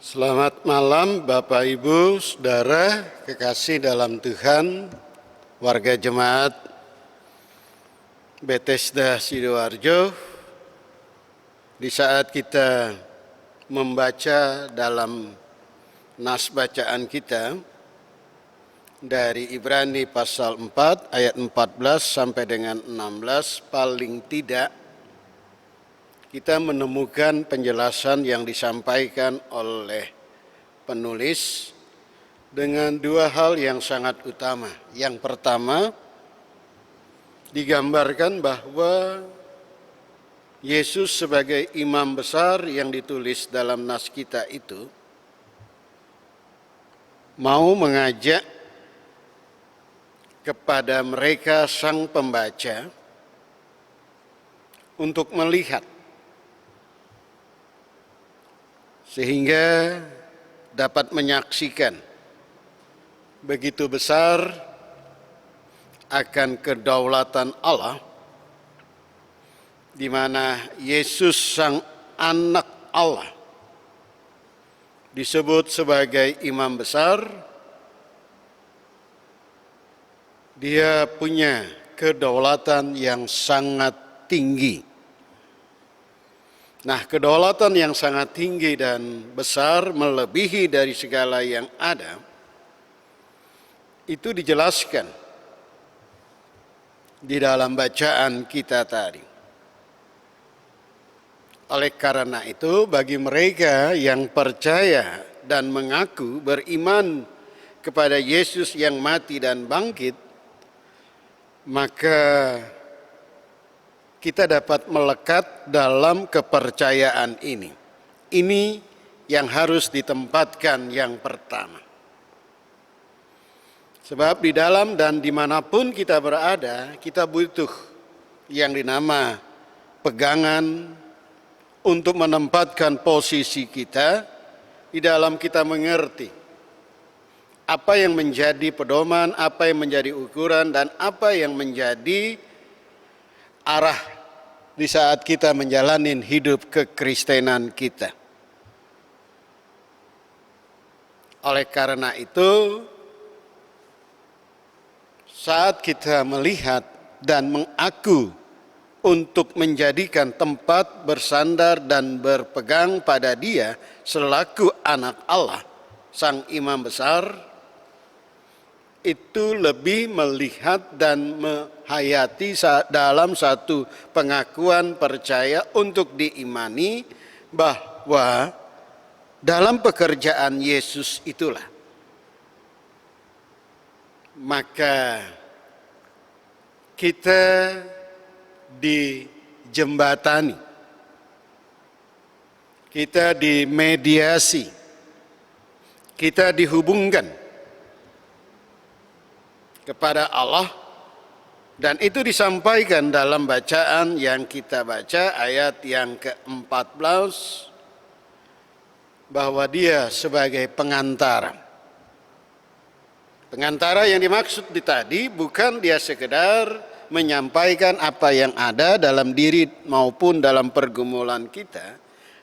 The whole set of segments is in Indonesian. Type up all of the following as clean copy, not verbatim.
Selamat malam Bapak Ibu, Saudara, kekasih dalam Tuhan, warga jemaat Bethesda Sidoarjo. Di saat kita membaca dalam nas bacaan kita dari Ibrani pasal 4 ayat 14 sampai dengan 16, paling tidak kita menemukan penjelasan yang disampaikan oleh penulis dengan dua hal yang sangat utama. Yang pertama, digambarkan bahwa Yesus sebagai imam besar yang ditulis dalam nas kita itu mau mengajak kepada mereka sang pembaca untuk melihat sehingga dapat menyaksikan begitu besar akan kedaulatan Allah, di mana Yesus sang anak Allah disebut sebagai imam besar. Dia punya kedaulatan yang sangat tinggi. Nah, kedaulatan yang sangat tinggi dan besar melebihi dari segala yang ada, itu dijelaskan di dalam bacaan kita tadi. Oleh karena itu, bagi mereka yang percaya dan mengaku beriman kepada Yesus yang mati dan bangkit, maka kita dapat melekat dalam kepercayaan ini. Ini yang harus ditempatkan yang pertama. Sebab di dalam dan dimanapun kita berada, kita butuh yang dinama pegangan untuk menempatkan posisi kita di dalam kita mengerti apa yang menjadi pedoman, apa yang menjadi ukuran, dan apa yang menjadi arah di saat kita menjalani hidup kekristenan kita. Oleh karena itu, saat kita melihat dan mengaku untuk menjadikan tempat bersandar dan berpegang pada Dia selaku anak Allah, sang imam besar, itu lebih melihat dan menghayati dalam satu pengakuan percaya untuk diimani bahwa dalam pekerjaan Yesus itulah maka kita dijembatani, kita dimediasi, kita dihubungkan kepada Allah, dan itu disampaikan dalam bacaan yang kita baca ayat yang ke-14 bahwa Dia sebagai pengantara. Pengantara yang dimaksud di tadi bukan Dia sekedar menyampaikan apa yang ada dalam diri maupun dalam pergumulan kita,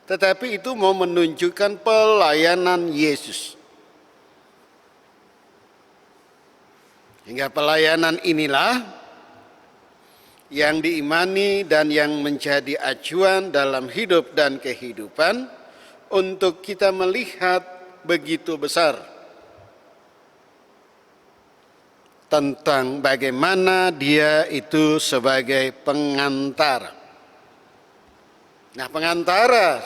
tetapi itu mau menunjukkan pelayanan Yesus. Hingga pelayanan inilah yang diimani dan yang menjadi acuan dalam hidup dan kehidupan untuk kita melihat begitu besar tentang bagaimana Dia itu sebagai pengantara. Nah, pengantara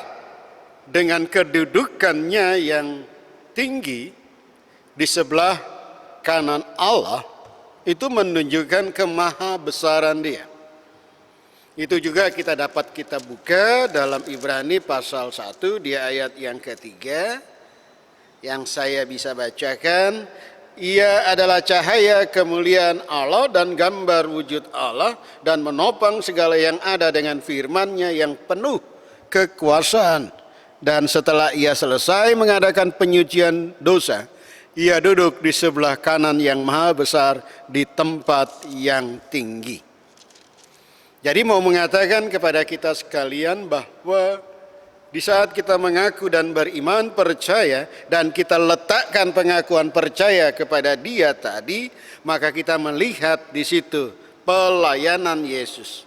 dengan kedudukannya yang tinggi di sebelah kanan Allah itu menunjukkan kemahabesaran Dia. Itu juga kita dapat kita buka dalam Ibrani pasal 1 di ayat yang ketiga yang saya bisa bacakan. Ia adalah cahaya kemuliaan Allah dan gambar wujud Allah, dan menopang segala yang ada dengan firman-Nya yang penuh kekuasaan. Dan setelah Ia selesai mengadakan penyucian dosa, Ia duduk di sebelah kanan yang maha besar di tempat yang tinggi. Jadi mau mengatakan kepada kita sekalian bahwa Di saat kita mengaku dan beriman percaya dan kita letakkan pengakuan percaya kepada Dia tadi, maka kita melihat di situ pelayanan Yesus.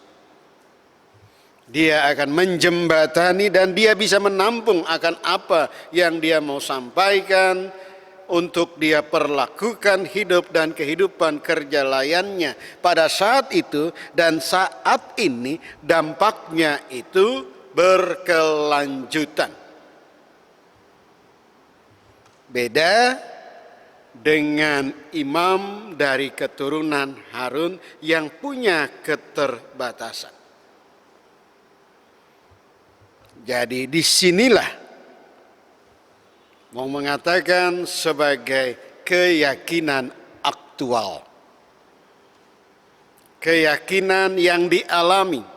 Dia akan menjembatani dan Dia bisa menampung akan apa yang Dia mau sampaikan untuk Dia perlakukan hidup dan kehidupan kerja layannya pada saat itu, dan saat ini dampaknya itu berkelanjutan. Beda dengan imam dari keturunan Harun yang punya keterbatasan. Jadi disinilah mau mengatakan sebagai keyakinan aktual. Keyakinan yang dialami.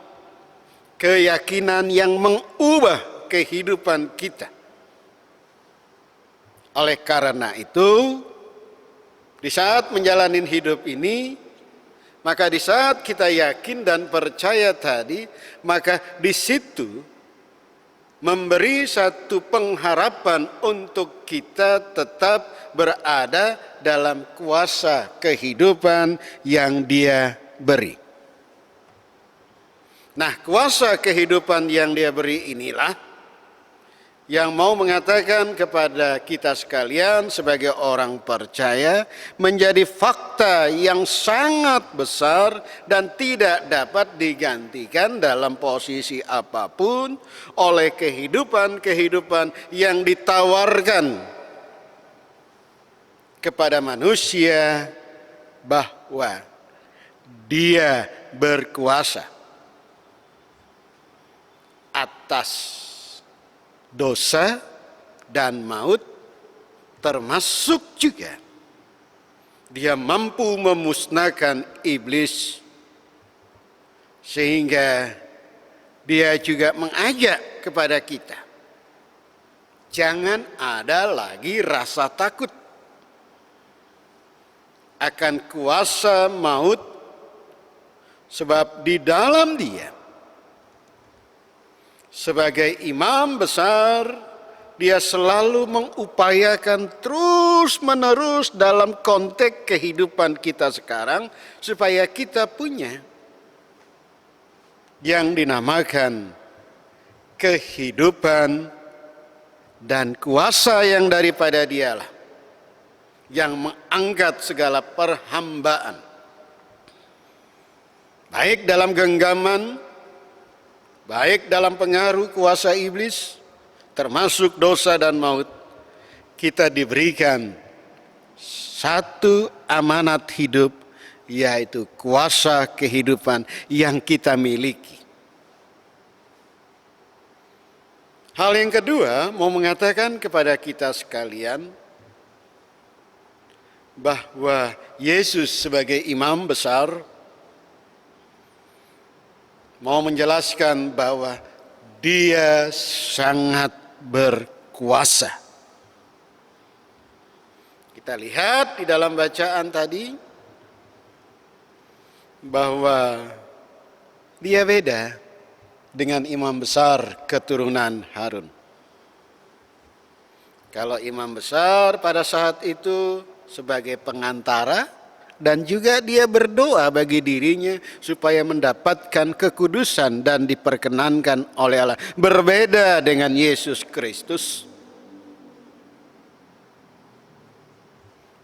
Keyakinan yang mengubah kehidupan kita. Oleh karena itu, di saat menjalani hidup ini, maka di saat kita yakin dan percaya tadi, maka di situ memberi satu pengharapan untuk kita tetap berada dalam kuasa kehidupan yang Dia beri. Nah, kuasa kehidupan yang Dia beri inilah yang mau mengatakan kepada kita sekalian sebagai orang percaya menjadi fakta yang sangat besar dan tidak dapat digantikan dalam posisi apapun oleh kehidupan-kehidupan yang ditawarkan kepada manusia, bahwa Dia berkuasa atas dosa dan maut, termasuk juga Dia mampu memusnahkan iblis, sehingga Dia juga mengajak kepada kita, jangan ada lagi rasa takut akan kuasa maut, sebab di dalam Dia sebagai imam besar, Dia selalu mengupayakan terus-menerus dalam konteks kehidupan kita sekarang, supaya kita punya yang dinamakan kehidupan dan kuasa yang daripada Dialah, yang mengangkat segala perhambaan, baik dalam genggaman, baik dalam pengaruh kuasa iblis, termasuk dosa dan maut. Kita diberikan satu amanat hidup, yaitu kuasa kehidupan yang kita miliki. Hal yang kedua, mau mengatakan kepada kita sekalian bahwa Yesus sebagai imam besar mau menjelaskan bahwa Dia sangat berkuasa. Kita lihat di dalam bacaan tadi bahwa Dia beda dengan imam besar keturunan Harun. Kalau imam besar pada saat itu sebagai pengantara, dan juga dia berdoa bagi dirinya supaya mendapatkan kekudusan dan diperkenankan oleh Allah. Berbeda dengan Yesus Kristus.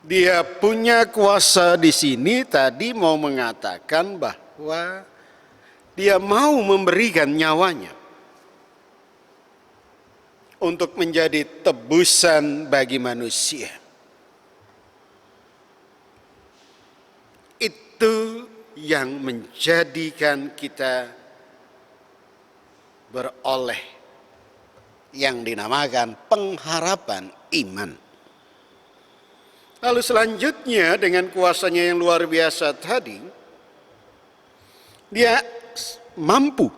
Dia punya kuasa di sini tadi mau mengatakan bahwa Dia mau memberikan nyawanya untuk menjadi tebusan bagi manusia. Itu yang menjadikan kita beroleh yang dinamakan pengharapan iman. Lalu selanjutnya dengan kuasanya yang luar biasa tadi, Dia mampu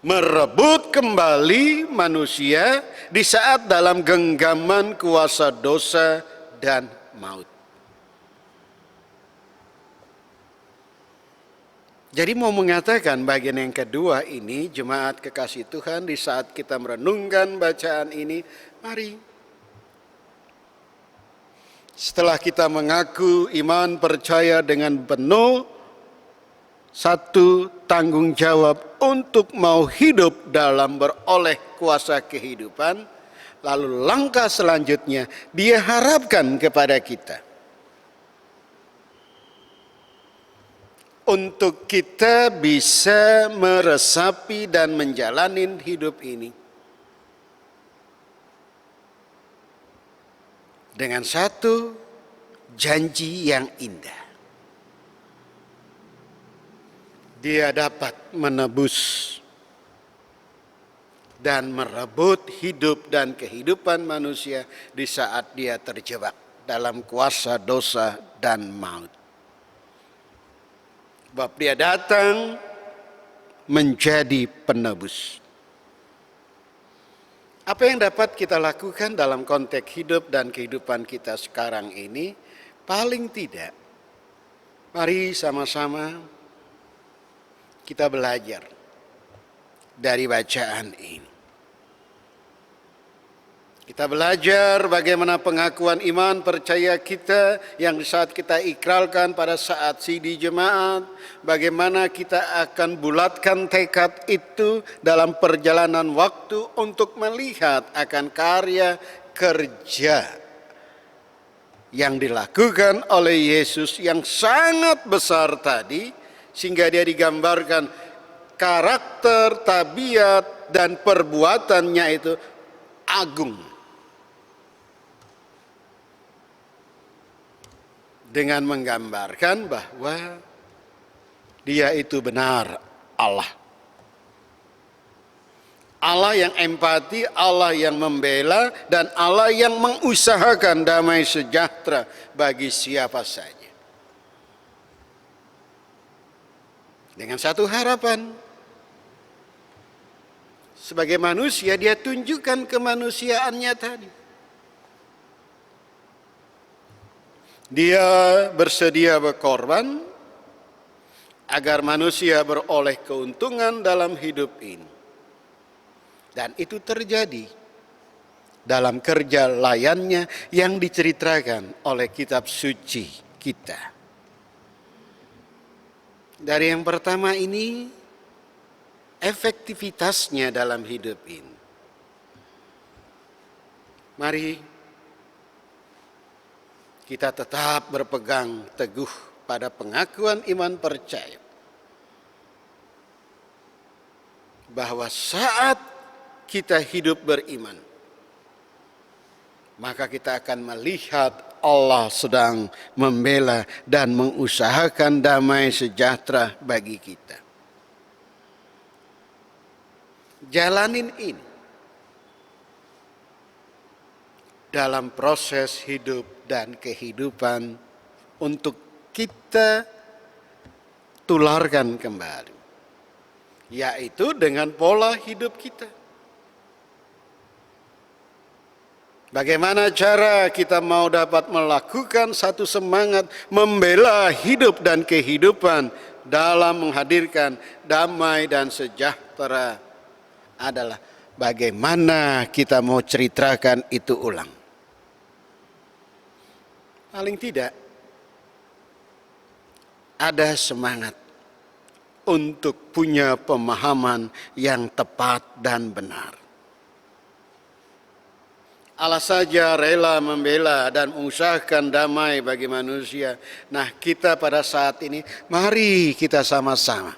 merebut kembali manusia di saat dalam genggaman kuasa dosa dan maut. Jadi mau mengatakan bagian yang kedua ini, jemaat kekasih Tuhan, di saat kita merenungkan bacaan ini, mari setelah kita mengaku iman percaya dengan penuh, satu tanggung jawab untuk mau hidup dalam beroleh kuasa kehidupan, lalu langkah selanjutnya dia harapkan kepada kita untuk kita bisa meresapi dan menjalani hidup ini dengan satu janji yang indah. Dia dapat menebus dan merebut hidup dan kehidupan manusia di saat dia terjebak dalam kuasa dosa dan maut. Sebab dia datang menjadi penebus. Apa yang dapat kita lakukan dalam konteks hidup dan kehidupan kita sekarang ini? Paling tidak, mari sama-sama kita belajar dari bacaan ini. Kita belajar bagaimana pengakuan iman percaya kita yang saat kita ikrarkan pada saat CD jemaat, bagaimana kita akan bulatkan tekad itu dalam perjalanan waktu untuk melihat akan karya kerja yang dilakukan oleh Yesus yang sangat besar tadi, sehingga dia digambarkan karakter, tabiat, dan perbuatannya itu agung. Dengan menggambarkan bahwa dia itu benar Allah. Allah yang empati, Allah yang membela, dan Allah yang mengusahakan damai sejahtera bagi siapa saja. Dengan satu harapan, sebagai manusia dia tunjukkan kemanusiaannya tadi. Dia bersedia berkorban agar manusia beroleh keuntungan dalam hidup ini. Dan itu terjadi dalam kerja layannya yang diceritakan oleh kitab suci kita. Dari yang pertama ini, efektivitasnya dalam hidup ini. Mari kita tetap berpegang teguh pada pengakuan iman percaya bahwa saat kita hidup beriman, maka kita akan melihat Allah sedang membela dan mengusahakan damai sejahtera bagi kita. Jalanin ini dalam proses hidup dan kehidupan untuk kita tularkan kembali, yaitu dengan pola hidup kita. Bagaimana cara kita mau dapat melakukan satu semangat membela hidup dan kehidupan dalam menghadirkan damai dan sejahtera adalah bagaimana kita mau ceritakan itu ulang. Paling tidak ada semangat untuk punya pemahaman yang tepat dan benar. Allah saja rela membela dan mengusahakan damai bagi manusia. Nah, kita pada saat ini mari kita sama-sama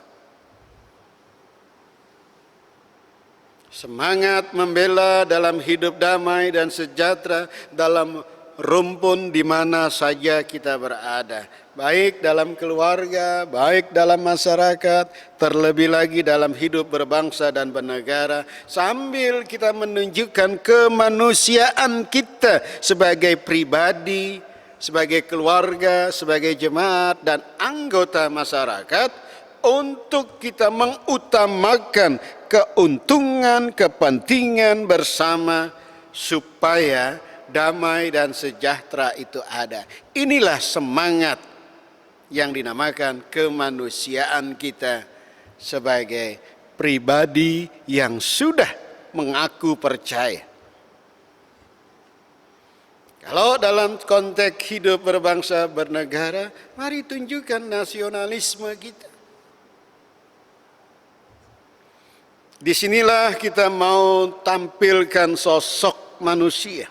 semangat membela dalam hidup damai dan sejahtera dalam rumpun di mana saja kita berada, baik dalam keluarga, baik dalam masyarakat, terlebih lagi dalam hidup berbangsa dan bernegara, sambil kita menunjukkan kemanusiaan kita sebagai pribadi, sebagai keluarga, sebagai jemaat dan anggota masyarakat, untuk kita mengutamakan keuntungan, kepentingan bersama supaya damai dan sejahtera itu ada. Inilah semangat yang dinamakan kemanusiaan kita sebagai pribadi yang sudah mengaku percaya. Kalau dalam konteks hidup berbangsa bernegara, mari tunjukkan nasionalisme kita. Disinilah kita mau tampilkan sosok manusia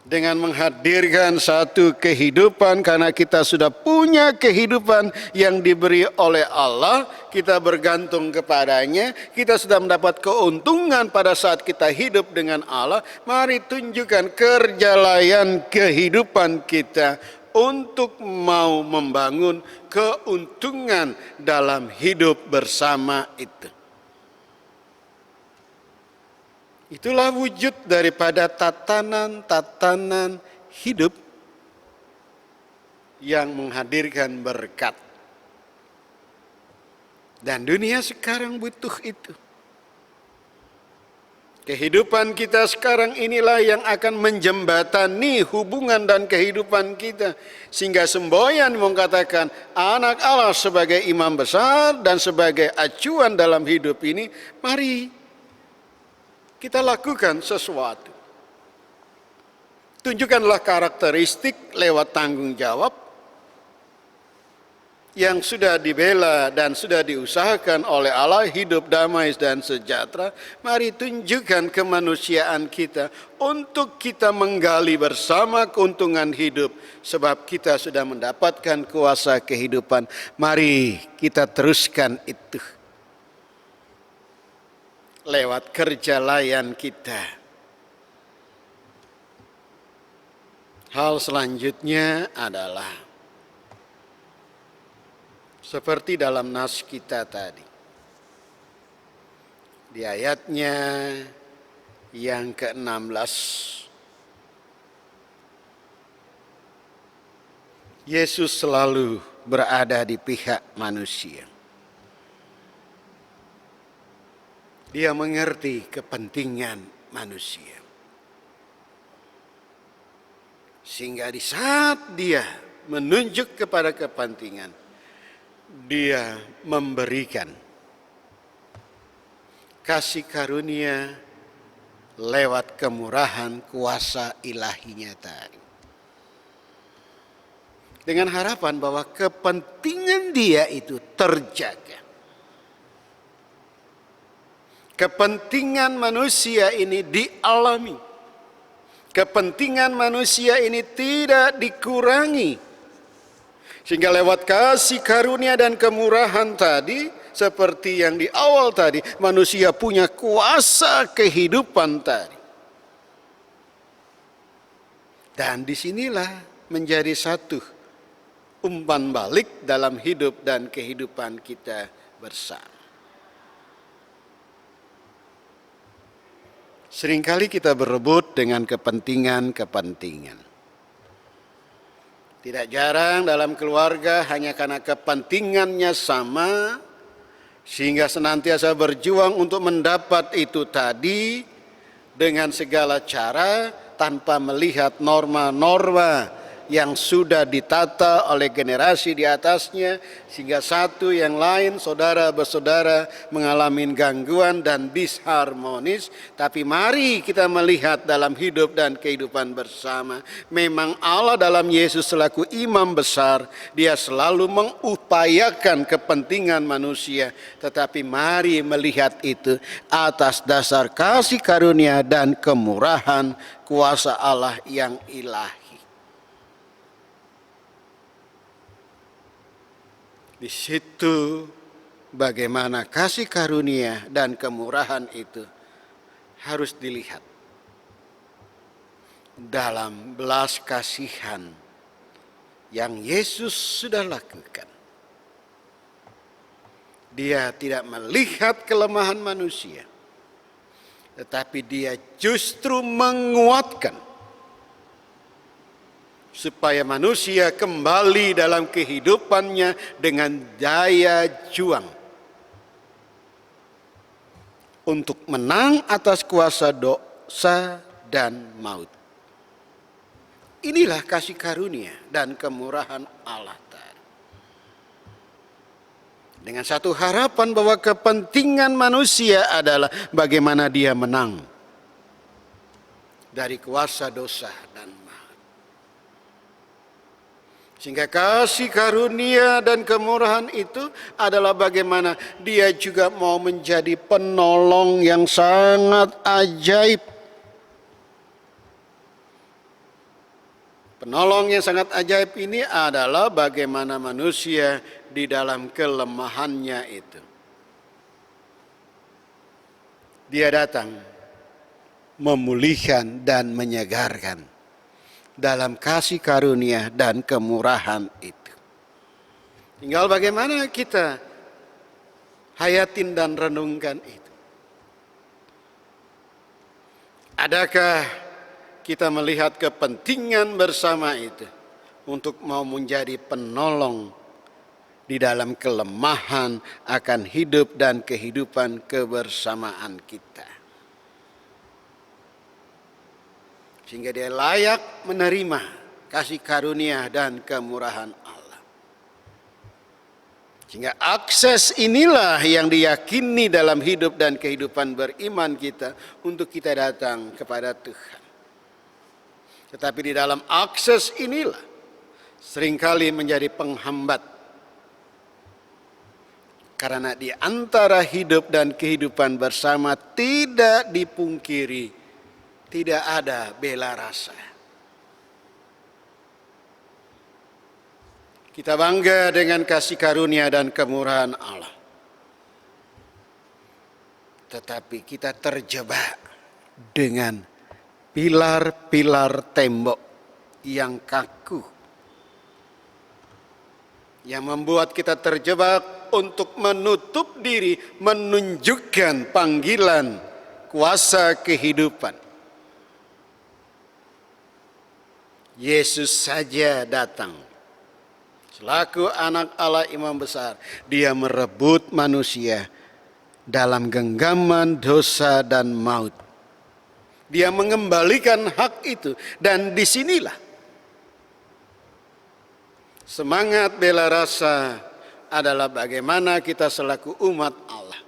dengan menghadirkan satu kehidupan, karena kita sudah punya kehidupan yang diberi oleh Allah, kita bergantung kepadanya, kita sudah mendapat keuntungan pada saat kita hidup dengan Allah. Mari tunjukkan kerjalayan kehidupan kita untuk mau membangun keuntungan dalam hidup bersama itu. Itulah wujud daripada tatanan-tatanan hidup yang menghadirkan berkat. Dan dunia sekarang butuh itu. Kehidupan kita sekarang inilah yang akan menjembatani hubungan dan kehidupan kita. Sehingga semboyan mengatakan anak Allah sebagai imam besar dan sebagai acuan dalam hidup ini, mari kita lakukan sesuatu. Tunjukkanlah karakteristik lewat tanggung jawab yang sudah dibela dan sudah diusahakan oleh Allah, hidup damai dan sejahtera. Mari tunjukkan kemanusiaan kita untuk kita menggali bersama keuntungan hidup, sebab kita sudah mendapatkan kuasa kehidupan. Mari kita teruskan itu lewat kerja layan kita. Hal selanjutnya adalah seperti dalam nas kita tadi. Di ayatnya yang ke-16, Yesus selalu berada di pihak manusia. Dia mengerti kepentingan manusia. Sehingga di saat dia menunjuk kepada kepentingan, dia memberikan kasih karunia lewat kemurahan kuasa ilahinya tadi. Dengan harapan bahwa kepentingan dia itu terjaga. Kepentingan manusia ini dialami. Kepentingan manusia ini tidak dikurangi. Sehingga lewat kasih karunia dan kemurahan tadi, seperti yang di awal tadi, manusia punya kuasa kehidupan tadi. Dan disinilah menjadi satu umpan balik dalam hidup dan kehidupan kita bersama. Seringkali kita berebut dengan kepentingan-kepentingan. Tidak jarang dalam keluarga hanya karena kepentingannya sama, sehingga senantiasa berjuang untuk mendapat itu tadi dengan segala cara tanpa melihat norma-norma yang sudah ditata oleh generasi di atasnya, sehingga satu yang lain saudara bersaudara mengalami gangguan dan disharmonis. Tapi mari kita melihat dalam hidup dan kehidupan bersama, memang Allah dalam Yesus selaku imam besar, dia selalu mengupayakan kepentingan manusia. Tetapi mari melihat itu atas dasar kasih karunia dan kemurahan kuasa Allah yang ilahi. Di situ bagaimana kasih karunia dan kemurahan itu harus dilihat dalam belas kasihan yang Yesus sudah lakukan. Dia tidak melihat kelemahan manusia, tetapi dia justru menguatkan supaya manusia kembali dalam kehidupannya dengan daya juang untuk menang atas kuasa dosa dan maut. Inilah kasih karunia dan kemurahan Allah tadi. Dengan satu harapan bahwa kepentingan manusia adalah bagaimana dia menang dari kuasa dosa dan maut. Sehingga kasih karunia dan kemurahan itu adalah bagaimana dia juga mau menjadi penolong yang sangat ajaib. Penolong yang sangat ajaib ini adalah bagaimana manusia di dalam kelemahannya itu. Dia datang memulihkan dan menyegarkan dalam kasih karunia dan kemurahan itu. Tinggal bagaimana kita hayatin dan renungkan itu. Adakah kita melihat kepentingan bersama itu untuk mau menjadi penolong di dalam kelemahan akan hidup dan kehidupan kebersamaan kita. Sehingga dia layak menerima kasih karunia dan kemurahan Allah. Sehingga akses inilah yang diyakini dalam hidup dan kehidupan beriman kita untuk kita datang kepada Tuhan. Tetapi di dalam akses inilah seringkali menjadi penghambat. Karena di antara hidup dan kehidupan bersama tidak dipungkiri, tidak ada bela rasa. Kita bangga dengan kasih karunia dan kemurahan Allah. Tetapi kita terjebak dengan pilar-pilar tembok yang kaku, yang membuat kita terjebak untuk menutup diri, menunjukkan panggilan kuasa kehidupan. Yesus saja datang selaku anak Allah imam besar. Dia merebut manusia dalam genggaman dosa dan maut. Dia mengembalikan hak itu, dan disinilah semangat bela rasa adalah bagaimana kita selaku umat Allah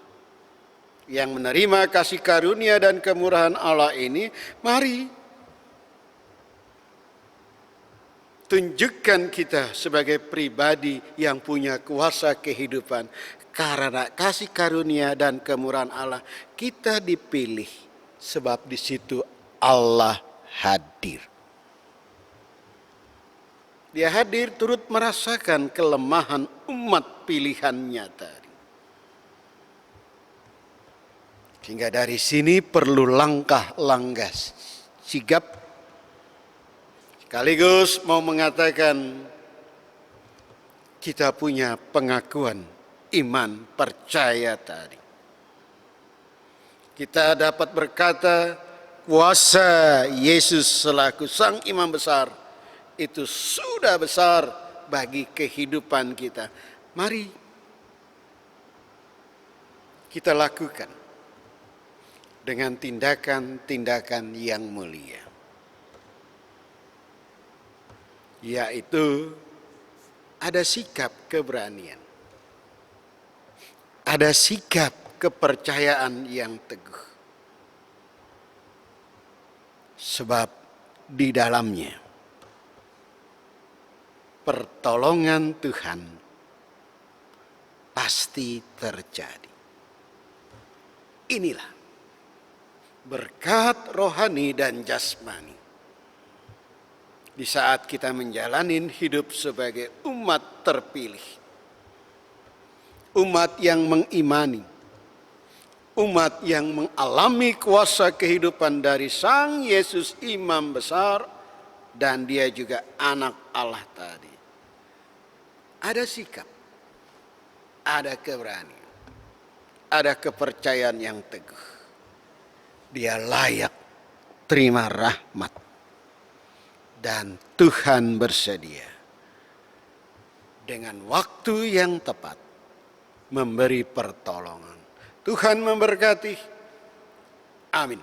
yang menerima kasih karunia dan kemurahan Allah ini, mari tunjukkan kita sebagai pribadi yang punya kuasa kehidupan. Karena kasih karunia dan kemurahan Allah, kita dipilih. Sebab di situ Allah hadir. Dia hadir turut merasakan kelemahan umat pilihannya tadi. Sehingga dari sini perlu langkah-langkah sigap. Sekaligus mau mengatakan kita punya pengakuan iman percaya tadi. Kita dapat berkata kuasa Yesus selaku Sang Imam Besar itu sudah besar bagi kehidupan kita. Mari kita lakukan dengan tindakan-tindakan yang mulia. Yaitu ada sikap keberanian. Ada sikap kepercayaan yang teguh. Sebab di dalamnya pertolongan Tuhan pasti terjadi. Inilah berkat rohani dan jasmani. Di saat kita menjalani hidup sebagai umat terpilih. Umat yang mengimani. Umat yang mengalami kuasa kehidupan dari Sang Yesus Imam Besar. Dan dia juga anak Allah tadi. Ada sikap. Ada keberanian. Ada kepercayaan yang teguh. Dia layak terima rahmat. Dan Tuhan bersedia. Dengan waktu yang tepat. Memberi pertolongan. Tuhan memberkati. Amin.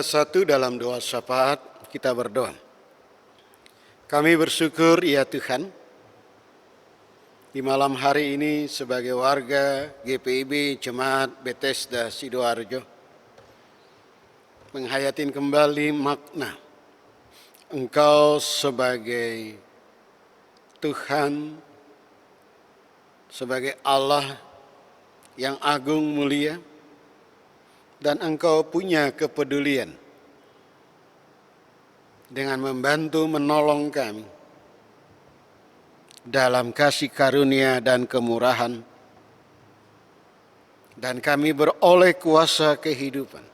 kita satu dalam doa syafaat, kita berdoa. Kami bersyukur ya Tuhan, di malam hari ini sebagai warga GPIB Jemaat Bethesda Sidoarjo, menghayatin kembali makna Engkau sebagai Tuhan, sebagai Allah yang agung mulia, dan Engkau punya kepedulian dengan membantu menolong kami dalam kasih karunia dan kemurahan, dan kami beroleh kuasa kehidupan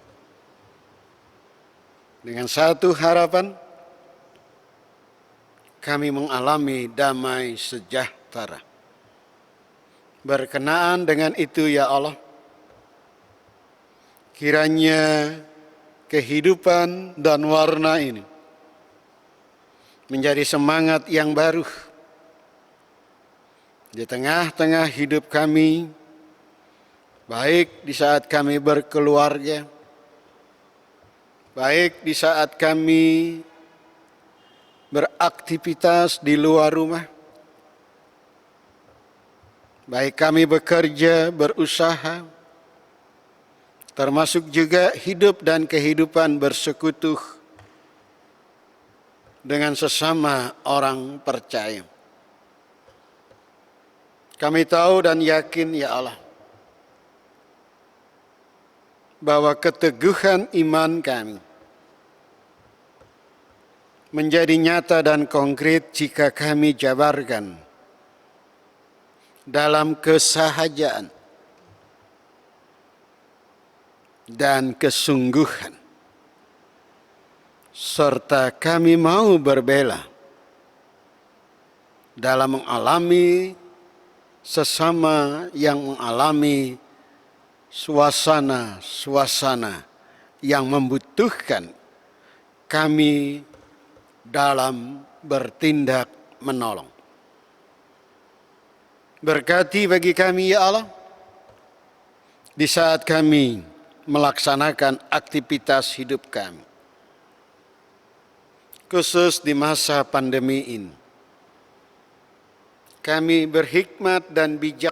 dengan satu harapan, kami mengalami damai sejahtera. Berkenaan dengan itu ya Allah, kiranya kehidupan dan warna ini menjadi semangat yang baru di tengah-tengah hidup kami, baik di saat kami berkeluarga, baik di saat kami beraktivitas di luar rumah, baik kami bekerja, berusaha, termasuk juga hidup dan kehidupan bersekutu dengan sesama orang percaya. Kami tahu dan yakin ya Allah, bahwa keteguhan iman kami menjadi nyata dan konkret jika kami jabarkan dalam kesahajaan dan kesungguhan, serta kami mau berbela dalam mengalami sesama yang mengalami suasana-suasana yang membutuhkan kami dalam bertindak menolong. Berkati bagi kami ya Allah, di saat kami melaksanakan aktivitas hidup kami, khusus di masa pandemi ini. Kami berhikmat dan bijak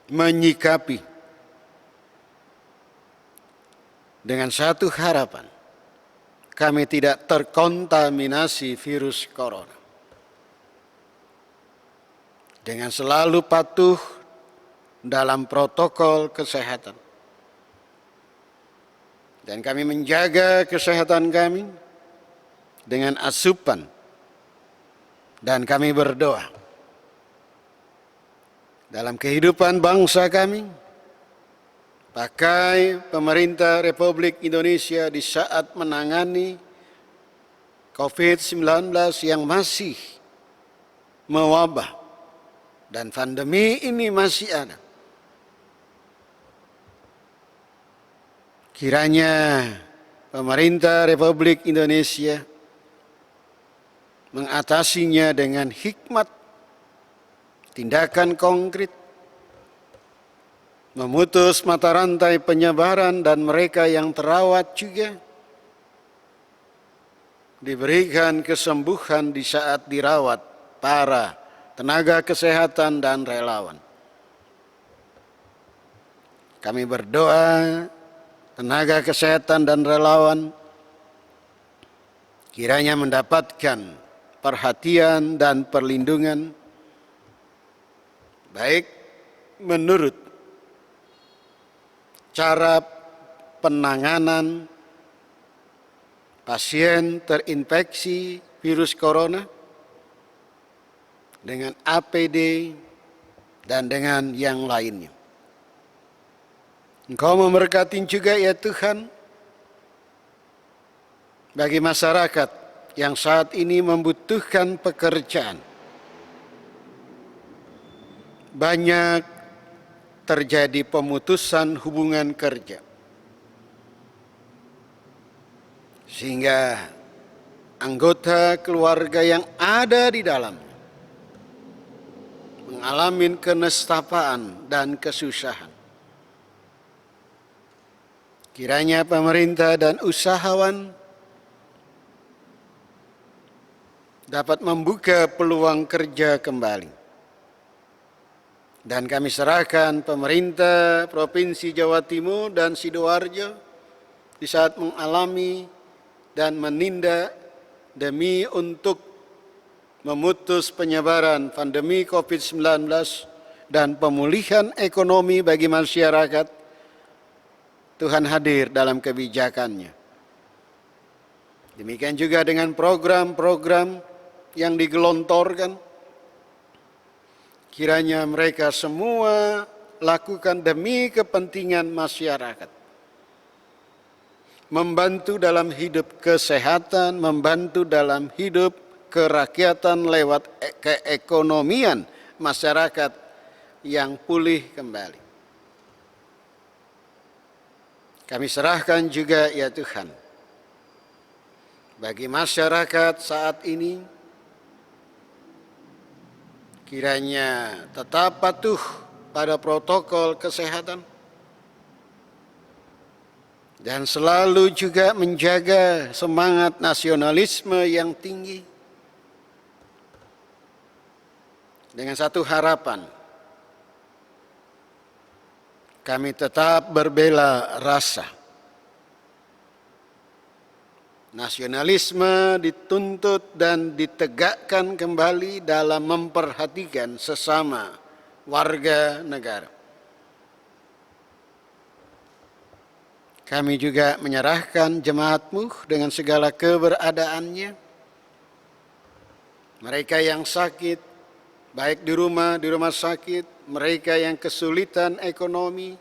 menyikapi dengan satu harapan, kami tidak terkontaminasi virus corona. Dengan selalu patuh dalam protokol kesehatan. Dan kami menjaga kesehatan kami dengan asupan. Dan kami berdoa dalam kehidupan bangsa kami, pakai pemerintah Republik Indonesia di saat menangani COVID-19 yang masih mewabah dan pandemi ini masih ada. Kiranya pemerintah Republik Indonesia mengatasinya dengan hikmat, tindakan konkret, memutus mata rantai penyebaran, dan mereka yang terawat juga diberikan kesembuhan di saat dirawat para tenaga kesehatan dan relawan. Kami berdoa tenaga kesehatan dan relawan kiranya mendapatkan perhatian dan perlindungan baik menurut cara penanganan pasien terinfeksi virus corona dengan APD dan dengan yang lainnya. Engkau memberkati juga ya Tuhan bagi masyarakat yang saat ini membutuhkan pekerjaan. Banyak terjadi pemutusan hubungan kerja. Sehingga anggota keluarga yang ada di dalamnya mengalami kenestapaan dan kesusahan. Kiranya pemerintah dan usahawan dapat membuka peluang kerja kembali. Dan kami serahkan pemerintah Provinsi Jawa Timur dan Sidoarjo di saat mengalami dan menindak demi untuk memutus penyebaran pandemi COVID-19 dan pemulihan ekonomi bagi masyarakat. Tuhan hadir dalam kebijakannya. Demikian juga dengan program-program yang digelontorkan. Kiranya mereka semua lakukan demi kepentingan masyarakat. Membantu dalam hidup kesehatan, membantu dalam hidup kerakyatan lewat keekonomian masyarakat yang pulih kembali. Kami serahkan juga ya Tuhan, bagi masyarakat saat ini, kiranya tetap patuh pada protokol kesehatan dan selalu juga menjaga semangat nasionalisme yang tinggi dengan satu harapan. Kami tetap berbela rasa. Nasionalisme dituntut dan ditegakkan kembali dalam memperhatikan sesama warga negara. Kami juga menyerahkan jemaat-Mu dengan segala keberadaannya. Mereka yang sakit, baik di rumah sakit, mereka yang kesulitan ekonomi,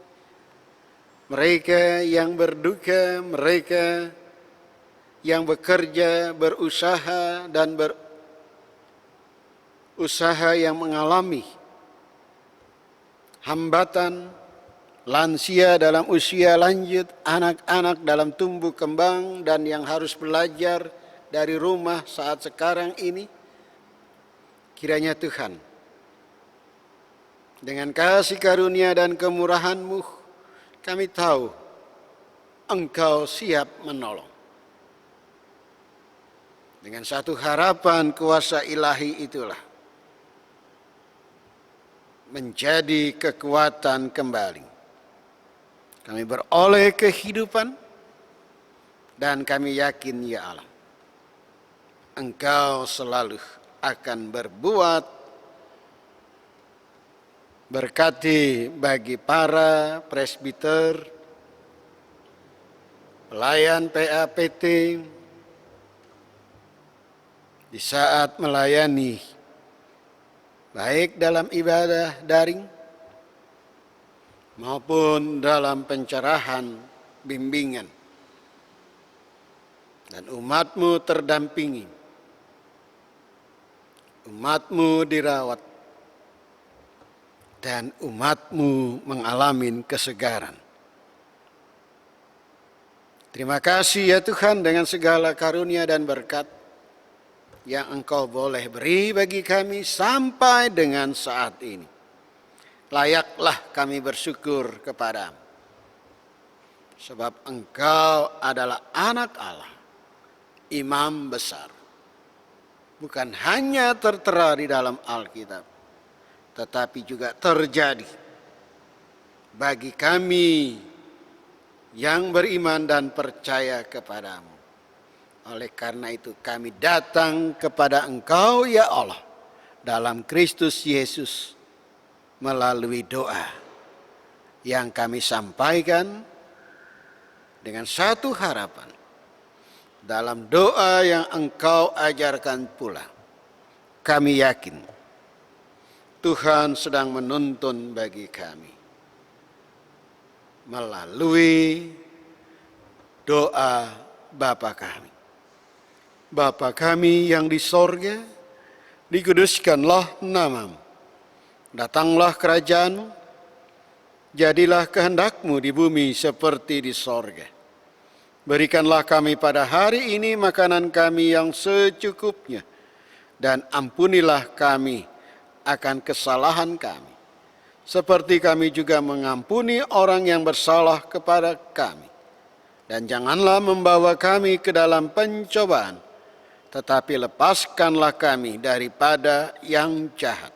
mereka yang berduka, mereka yang bekerja, berusaha dan berusaha yang mengalami hambatan, lansia dalam usia lanjut, anak-anak dalam tumbuh kembang dan yang harus belajar dari rumah saat sekarang ini. Kiranya Tuhan, dengan kasih karunia dan kemurahan-Mu, kami tahu Engkau siap menolong. Dengan satu harapan kuasa ilahi itulah menjadi kekuatan kembali. Kami beroleh kehidupan dan kami yakin ya Allah, Engkau selalu akan berbuat berkati bagi para presbiter, pelayan PAPT di saat melayani, baik dalam ibadah daring maupun dalam pencerahan bimbingan. Dan umat-Mu terdampingi, umat-Mu dirawat, dan umat-Mu mengalami kesegaran. Terima kasih ya Tuhan dengan segala karunia dan berkat yang Engkau boleh beri bagi kami sampai dengan saat ini. Layaklah kami bersyukur kepadamu, sebab Engkau adalah anak Allah, imam besar. Bukan hanya tertera di dalam Alkitab, tetapi juga terjadi bagi kami yang beriman dan percaya kepadamu. Oleh karena itu kami datang kepada Engkau ya Allah dalam Kristus Yesus melalui doa yang kami sampaikan dengan satu harapan. Dalam doa yang Engkau ajarkan pula, kami yakin Tuhan sedang menuntun bagi kami melalui doa Bapa kami. Bapa kami yang di sorga, dikuduskanlah nama-Mu. Datanglah kerajaan-Mu, jadilah kehendak-Mu di bumi seperti di sorga. Berikanlah kami pada hari ini makanan kami yang secukupnya, dan ampunilah kami akan kesalahan kami, seperti kami juga mengampuni orang yang bersalah kepada kami. Dan janganlah membawa kami ke dalam pencobaan, tetapi lepaskanlah kami daripada yang jahat.